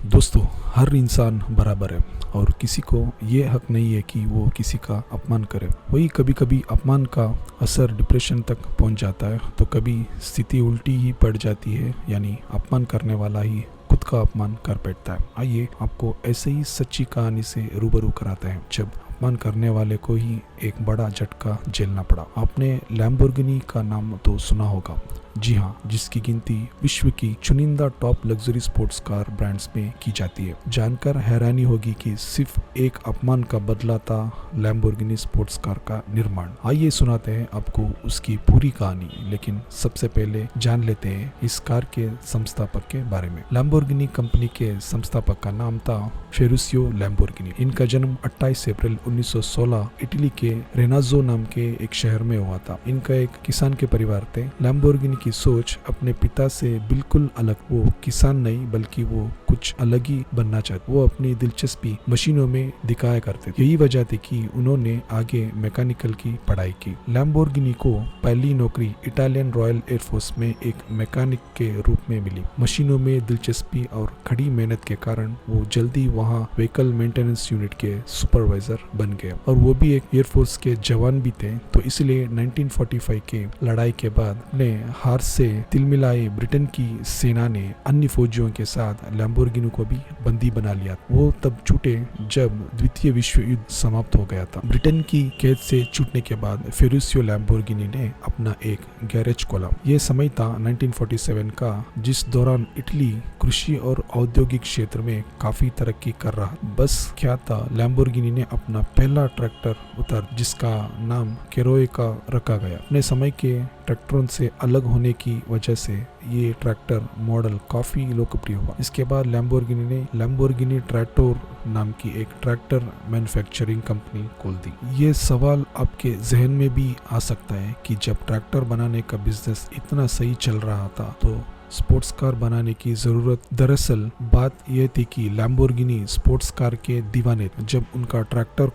दोस्तों, हर इंसान बराबर है और किसी को ये हक नहीं है कि वो किसी का अपमान करे। वही कभी कभी अपमान का असर डिप्रेशन तक पहुंच जाता है, तो कभी स्थिति उल्टी ही पड़ जाती है, यानी अपमान करने वाला ही खुद का अपमान कर बैठता है। आइए आपको ऐसे ही सच्ची कहानी से रूबरू कराते हैं, जब अपमान करने वाले को ही एक बड़ा झटका झेलना पड़ा। आपने लैम्बोर्गिनी का नाम तो सुना होगा। जी हाँ, जिसकी गिनती विश्व की चुनिंदा top luxury sports car brands में की जाती है। जानकर हैरानी होगी कि सिर्फ एक अपमान का बदला था लैम्बोर्गिनी स्पोर्ट्स कार का निर्माण। आइए सुनाते हैं आपको उसकी पूरी कहानी, लेकिन सबसे पहले जान लेते हैं इस कार के संस्थापक के बारे में। लैम्बोर्गिनी कंपनी के संस्थापक का नाम था फेरुसियो लैम्बोर्गिनी। इनका जन्म 28 अप्रैल 1916 इटली के रेनाजो नाम के एक शहर में हुआ था। इनका एक किसान के परिवार थे। लैम्बोर्गिनी की सोच अपने पिता से बिल्कुल अलग। वो किसान नहीं बल्कि वो कुछ अलग ही बनना चाहते। वो अपनी दिलचस्पी मशीनों में दिखाया करते थे। यही वजह थी कि उन्होंने आगे मैकेनिकल की पढ़ाई की। लैम्बोर्गिनी को पहली नौकरी इटालियन रॉयल एयरफोर्स में एक मैकेनिक के रूप में मिली। मशीनों में दिलचस्पी और कड़ी मेहनत के कारण वो जल्दी वहाँ व्हीकल मेंटेनेंस यूनिट के सुपरवाइजर बन गए, और वो भी एक एयरफोर्स के जवान भी थे। तो इसलिए 1945 के लड़ाई के बाद अपने हार से तिलमिलाए ब्रिटेन की सेना ने अन्य फौजियों के साथ लैम्बोर्गिनी को भी बंदी बना लिया। वो तब छूटे जब द्वितीय विश्व युद्ध समाप्त हो गया था। ब्रिटेन की कैद से छूटने के बाद फेरुसियो लैम्बोर्गिनी ने अपना एक गैरेज खोला। ये समय था 1947 का, जिस दौरान इटली कृषि और औद्योगिक क्षेत्र में काफी तरक्की कर रहा। बस क्या था, लैम्बोर्गिनी ने अपना पहला ट्रैक्टर उतार, जिसका नाम केरोए का रखा गया। अपने समय के ट्रैक्टरों से अलग होने की वजह से ये ट्रैक्टर मॉडल काफी लोकप्रिय हुआ। इसके बाद लैम्बोर्गिनी ने लैम्बोर्गिनी ट्रैक्टर नाम की एक ट्रैक्टर मैन्युफैक्चरिंग कंपनी खोल दी। ये सवाल आपके जहन में भी आ सकता है कि जब ट्रैक्टर बनाने का बिजनेस इतना सही चल रहा था तो स्पोर्ट्स कार बनाने की जरूरत। दरअसल बात यह थी कि लैम्बोर्गिनी स्पोर्ट्स कार के दीवाने थे। जब उनका ट्रैक्टर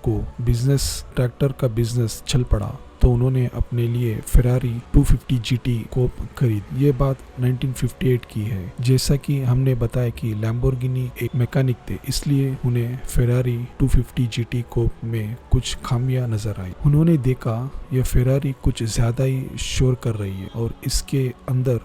का बिजनेस चल पड़ा तो उन्होंने अपने लिए फेरारी 250 GT कोप खरीद। ये बात 1958 की है। जैसा कि हमने बताया कि लैम्बोर्गिनी एक मैकेनिक थे, इसलिए उन्हें फेरारी 250 GT कोप में कुछ खामियां नजर आई। उन्होंने देखा यह फेरारी कुछ ज्यादा ही शोर कर रही है और इसके अंदर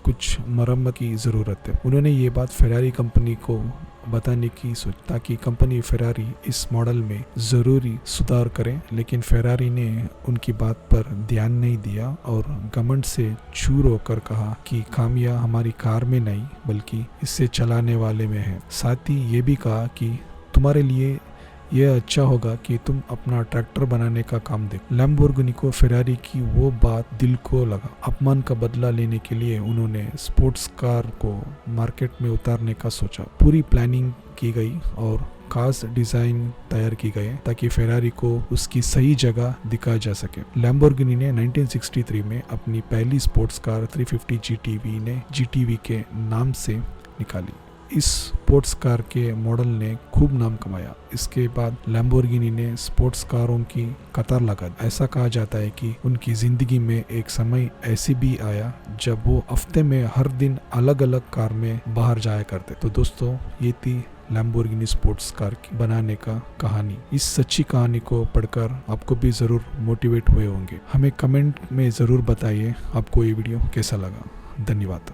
कुछ मरम्मत की जरूरत है। उन्होंने ये बात फेरारी कंपनी को बताने की सोच, ताकि कंपनी फेरारी इस मॉडल में जरूरी सुधार करे। लेकिन फेरारी ने उनकी बात पर ध्यान नहीं दिया और घमंड से चूर होकर कहा कि खामियां हमारी कार में नहीं बल्कि इससे चलाने वाले में है। साथ ही ये भी कहा कि तुम्हारे लिए यह अच्छा होगा कि तुम अपना ट्रैक्टर बनाने का काम देखो। लैम्बोर्गिनी को फेरारी की वो बात दिल को लगा। अपमान का बदला लेने के लिए उन्होंने स्पोर्ट्स कार को मार्केट में उतारने का सोचा। पूरी प्लानिंग की गई और खास डिजाइन तैयार की गए ताकि फेरारी को उसकी सही जगह दिखाया जा सके। लैम्बोर्गिनी ने 1963 में अपनी पहली स्पोर्ट्स कार 350 GTV के नाम से निकाली। इस स्पोर्ट्स कार के मॉडल ने खूब नाम कमाया। इसके बाद लैम्बोर्गिनी ने स्पोर्ट्स कारों की कतार लगा दी। ऐसा कहा जाता है कि उनकी जिंदगी में एक समय ऐसी भी आया जब वो हफ्ते में हर दिन अलग अलग कार में बाहर जाया करते। तो दोस्तों, ये थी लैम्बोर्गिनी स्पोर्ट्स कार की बनाने का कहानी। इस सच्ची कहानी को पढ़कर आपको भी जरूर मोटिवेट हुए होंगे। हमें कमेंट में जरूर बताइए आपको ये वीडियो कैसा लगा। धन्यवाद।